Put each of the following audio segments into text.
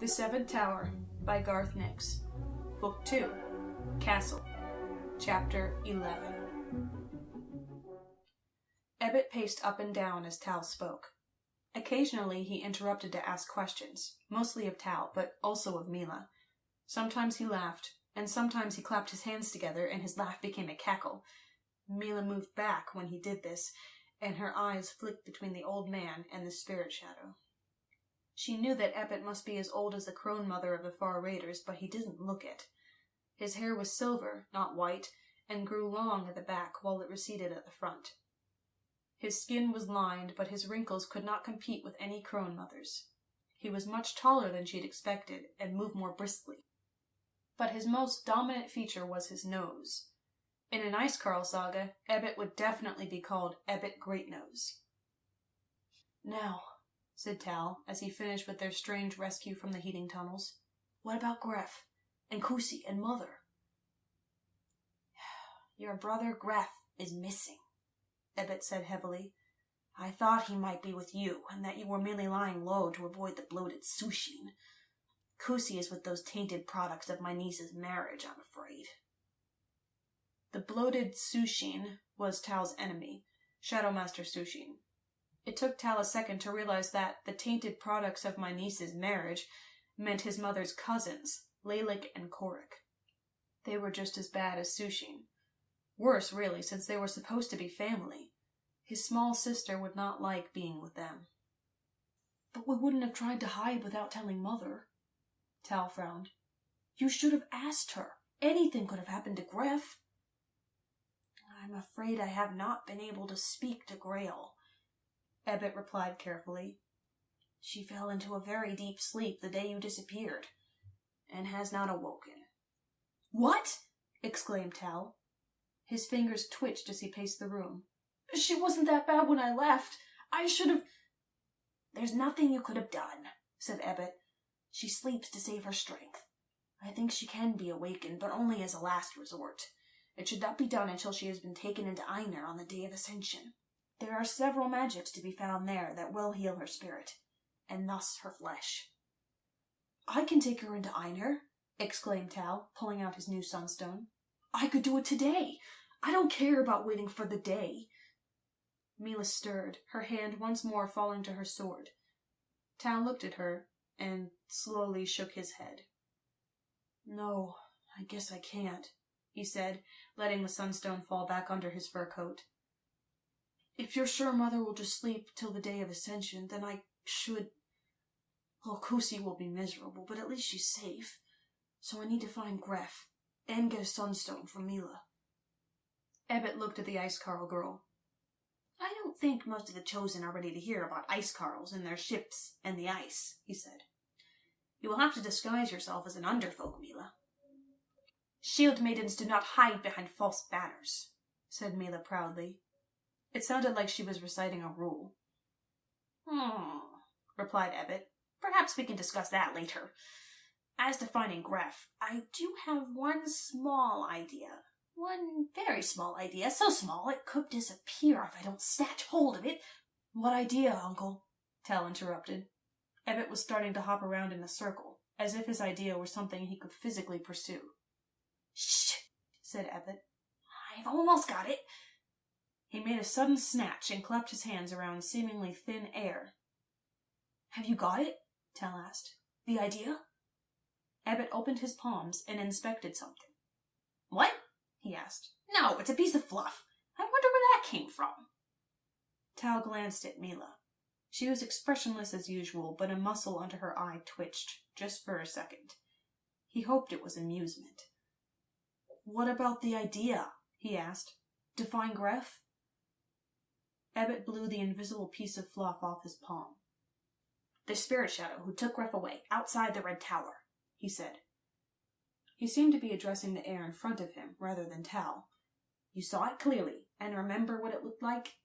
The Seventh Tower by Garth Nix. Book 2, Castle. Chapter 11. Ebbitt paced up and down as Tal spoke. Occasionally he interrupted to ask questions, mostly of Tal, but also of Milla. Sometimes he laughed, and sometimes he clapped his hands together and his laugh became a cackle. Milla moved back when he did this, and her eyes flicked between the old man and the spirit shadow. She knew that Ebbitt must be as old as the crone mother of the Far Raiders, but he didn't look it. His hair was silver, not white, and grew long at the back while it receded at the front. His skin was lined, but his wrinkles could not compete with any crone mother's. He was much taller than she'd expected, and moved more briskly. But his most dominant feature was his nose. In an Icecarl saga, Ebbitt would definitely be called Ebbitt Greatnose. "Now," said Tal, as he finished with their strange rescue from the heating tunnels, "what about Griff, and Kusi, and Mother?" "Your brother Griff is missing," Ebbitt said heavily. "I thought he might be with you, and that you were merely lying low to avoid the bloated Sushin. Kusi is with those tainted products of my niece's marriage, I'm afraid." The bloated Sushin was Tal's enemy, Shadowmaster Sushin. It took Tal a second to realize that the tainted products of my niece's marriage meant his mother's cousins, Lalik and Korik. They were just as bad as Sushin. Worse, really, since they were supposed to be family. His small sister would not like being with them. "But we wouldn't have tried to hide without telling Mother." Tal frowned. "You should have asked her. Anything could have happened to Griff." "I'm afraid I have not been able to speak to Grail," Ebbitt replied carefully. "She fell into a very deep sleep the day you disappeared, and has not awoken." "What?" exclaimed Tal. His fingers twitched as he paced the room. "She wasn't that bad when I left. I should have—" "There's nothing you could have done," said Ebbitt. "She sleeps to save her strength. I think she can be awakened, but only as a last resort. It should not be done until she has been taken into Einar on the day of Ascension. There are several magics to be found there that will heal her spirit, and thus her flesh." "I can take her into Einar," exclaimed Tal, pulling out his new sunstone. "I could do it today. I don't care about waiting for the day." Milla stirred, her hand once more falling to her sword. Tal looked at her and slowly shook his head. "No, I guess I can't," he said, letting the sunstone fall back under his fur coat. "If you're sure Mother will just sleep till the day of Ascension, then I should... Well, Kusi will be miserable, but at least she's safe. So I need to find Griff, and get a sunstone from Milla." Ebbitt looked at the Icecarl girl. "I don't think most of the Chosen are ready to hear about Icecarls and their ships and the ice," he said. "You will have to disguise yourself as an underfolk, Milla." "Shield maidens do not hide behind false banners," said Milla proudly. It sounded like she was reciting a rule. Replied Ebbitt. "Perhaps we can discuss that later. As to finding Griff, I do have one small idea. One very small idea, so small it could disappear if I don't snatch hold of it." "What idea, Uncle?" Tal interrupted. Ebbitt was starting to hop around in a circle, as if his idea were something he could physically pursue. "Shh," said Ebbitt. "I've almost got it." He made a sudden snatch and clapped his hands around seemingly thin air. "Have you got it?" Tal asked. "The idea?" Ebbitt opened his palms and inspected something. "What?" he asked. "No, it's a piece of fluff. I wonder where that came from." Tal glanced at Milla. She was expressionless as usual, but a muscle under her eye twitched, just for a second. He hoped it was amusement. "What about the idea?" he asked. "To find Griff?" Ebbitt blew the invisible piece of fluff off his palm. "The spirit shadow who took Griff away, outside the Red Tower," he said. He seemed to be addressing the air in front of him, rather than Tal. "You saw it clearly, and remember what it looked like?"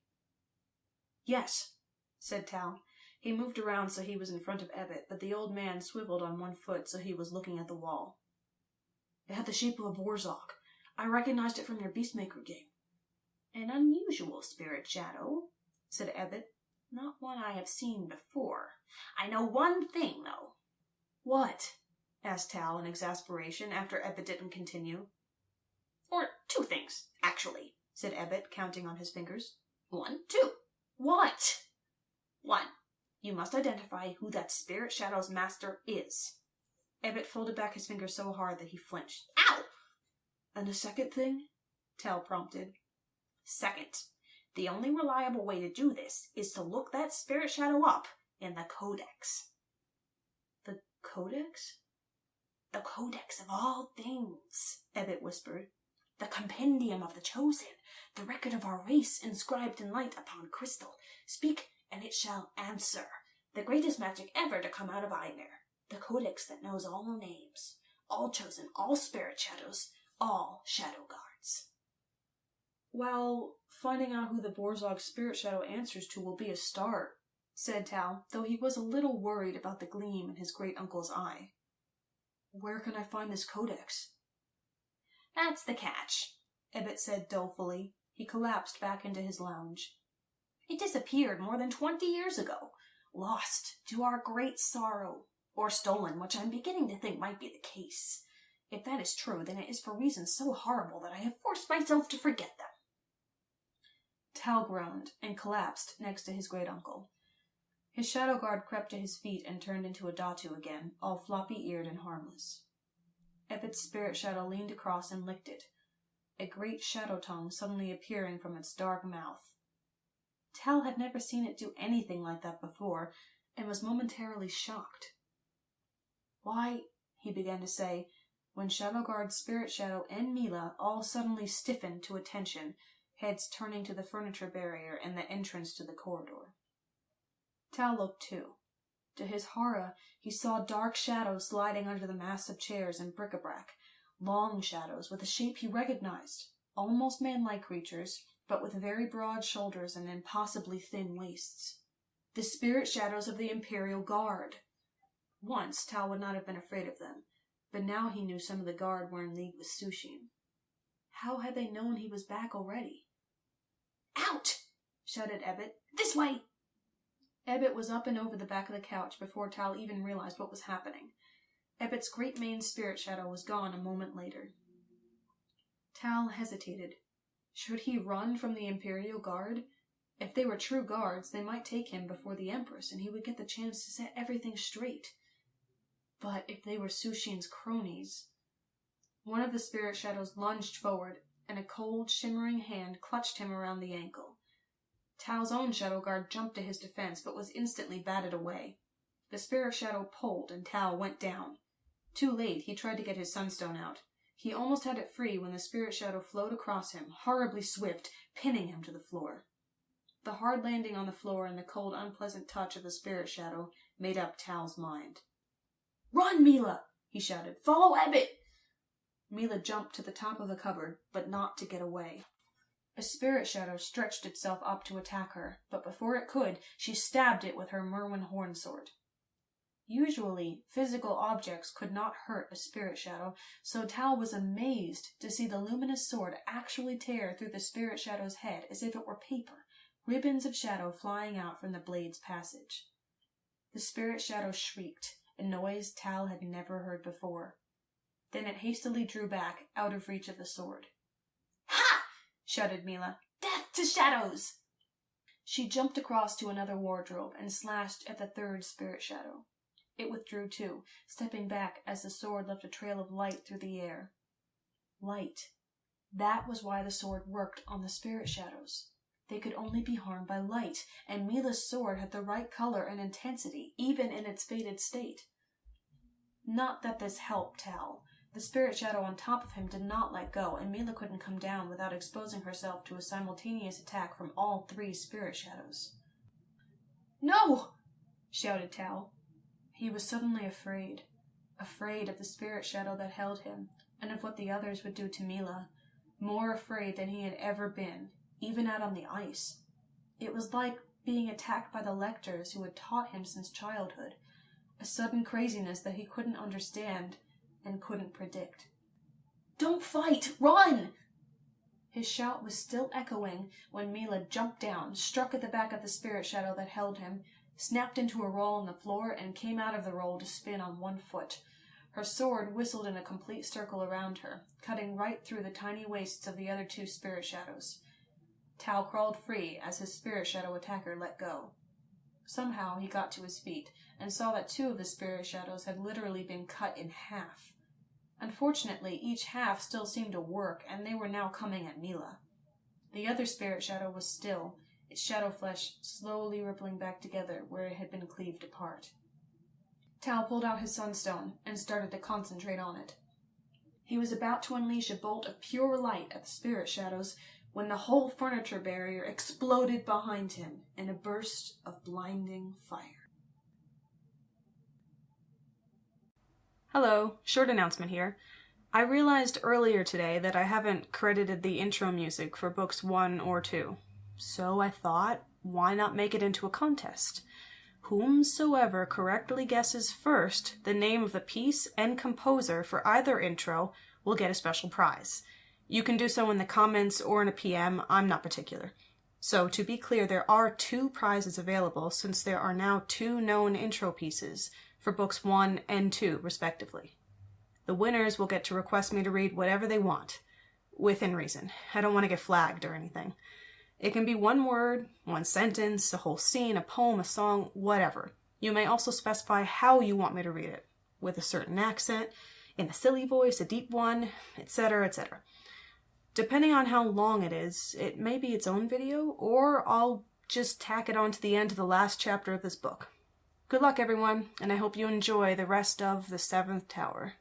"Yes," said Tal. He moved around so he was in front of Ebbitt, but the old man swiveled on one foot so he was looking at the wall. "It had the shape of a borzog. I recognized it from your Beastmaker game." "An unusual spirit shadow," said Ebbitt. "Not one I have seen before. I know one thing, though." What? Asked Tal in exasperation after Ebbitt didn't continue. Or 2 things, actually, said Ebbitt, counting on his fingers. 1, 2. What? 1. You must identify who that spirit shadow's master is. Ebbitt folded back his fingers so hard that he flinched. Ow! And the second thing? Tal prompted. 2nd, the only reliable way to do this is to look that spirit shadow up in the Codex. The Codex? The Codex of all things, Ebbitt whispered. The compendium of the chosen, the record of our race inscribed in light upon crystal. Speak, and it shall answer. The greatest magic ever to come out of Einir. The Codex that knows all names, all chosen, all spirit shadows, all shadow guards. Well, finding out who the Borzog spirit shadow answers to will be a start, said Tal, though he was a little worried about the gleam in his great-uncle's eye. Where can I find this Codex? That's the catch, Ebbitt said dolefully. He collapsed back into his lounge. It disappeared more than 20 years ago, lost to our great sorrow, or stolen, which I'm beginning to think might be the case. If that is true, then it is for reasons so horrible that I have forced myself to forget them. Tal groaned and collapsed next to his great-uncle. His shadow guard crept to his feet and turned into a Datu again, all floppy-eared and harmless. Ebbitt's spirit shadow leaned across and licked it, a great shadow tongue suddenly appearing from its dark mouth. Tal had never seen it do anything like that before, and was momentarily shocked. Why, he began to say, when Shadow Guard's spirit shadow and Milla all suddenly stiffened to attention, heads turning to the furniture barrier and the entrance to the corridor. Tal looked too. To his horror, he saw dark shadows sliding under the massive chairs and bric-a-brac, long shadows with a shape he recognized, almost man-like creatures, but with very broad shoulders and impossibly thin waists. The spirit shadows of the Imperial Guard. Once, Tal would not have been afraid of them, but now he knew some of the Guard were in league with Sushin. How had they known he was back already? Out! Shouted Ebbitt. This way! Ebbitt was up and over the back of the couch before Tal even realized what was happening. Ebbitt's great maned spirit shadow was gone a moment later. Tal hesitated. Should he run from the Imperial Guard? If they were true guards, they might take him before the Empress, and he would get the chance to set everything straight. But if they were Sushin's cronies... One of the spirit shadows lunged forward, and a cold, shimmering hand clutched him around the ankle. Tal's own shadow guard jumped to his defense, but was instantly batted away. The spirit shadow pulled, and Tal went down. Too late, he tried to get his sunstone out. He almost had it free when the spirit shadow flowed across him, horribly swift, pinning him to the floor. The hard landing on the floor and the cold, unpleasant touch of the spirit shadow made up Tal's mind. "Run, Milla!" he shouted. "Follow Ebbitt!" Milla jumped to the top of the cupboard, but not to get away. A spirit shadow stretched itself up to attack her, but before it could, she stabbed it with her Merwin horn sword. Usually, physical objects could not hurt a spirit shadow, so Tal was amazed to see the luminous sword actually tear through the spirit shadow's head as if it were paper, ribbons of shadow flying out from the blade's passage. The spirit shadow shrieked, a noise Tal had never heard before. Then it hastily drew back, out of reach of the sword. "Ha!" shouted Milla. "Death to shadows!" She jumped across to another wardrobe and slashed at the third spirit shadow. It withdrew too, stepping back as the sword left a trail of light through the air. Light. That was why the sword worked on the spirit shadows. They could only be harmed by light, and Milla's sword had the right color and intensity, even in its faded state. Not that this helped Tal. The spirit shadow on top of him did not let go, and Milla couldn't come down without exposing herself to a simultaneous attack from all three spirit shadows. "No!" shouted Tal. He was suddenly afraid of the spirit shadow that held him, and of what the others would do to Milla, more afraid than he had ever been, even out on the ice. It was like being attacked by the lectors who had taught him since childhood, a sudden craziness that he couldn't understand and couldn't predict. "Don't fight! Run!" His shout was still echoing when Milla jumped down, struck at the back of the spirit shadow that held him, snapped into a roll on the floor, and came out of the roll to spin on one foot. Her sword whistled in a complete circle around her, cutting right through the tiny waists of the other two spirit shadows. Tal crawled free as his spirit shadow attacker let go. Somehow he got to his feet and saw that two of the spirit shadows had literally been cut in half. Unfortunately, each half still seemed to work, and they were now coming at Milla. The other spirit shadow was still, its shadow flesh slowly rippling back together where it had been cleaved apart. Tal pulled out his sunstone and started to concentrate on it. He was about to unleash a bolt of pure light at the spirit shadows when the whole furniture barrier exploded behind him in a burst of blinding fire. Hello, short announcement here. I realized earlier today that I haven't credited the intro music for books 1 or 2. So I thought, why not make it into a contest? Whomsoever correctly guesses first the name of the piece and composer for either intro will get a special prize. You can do so in the comments or in a PM, I'm not particular. So to be clear, there are 2 prizes available since there are now 2 known intro pieces for books 1 and 2 respectively. The winners will get to request me to read whatever they want, within reason. I don't want to get flagged or anything. It can be 1 word, 1 sentence, a whole scene, a poem, a song, whatever. You may also specify how you want me to read it, with a certain accent, in a silly voice, a deep one, etc., etc. Depending on how long it is, it may be its own video, or I'll just tack it on to the end of the last chapter of this book. Good luck, everyone, and I hope you enjoy the rest of The Seventh Tower.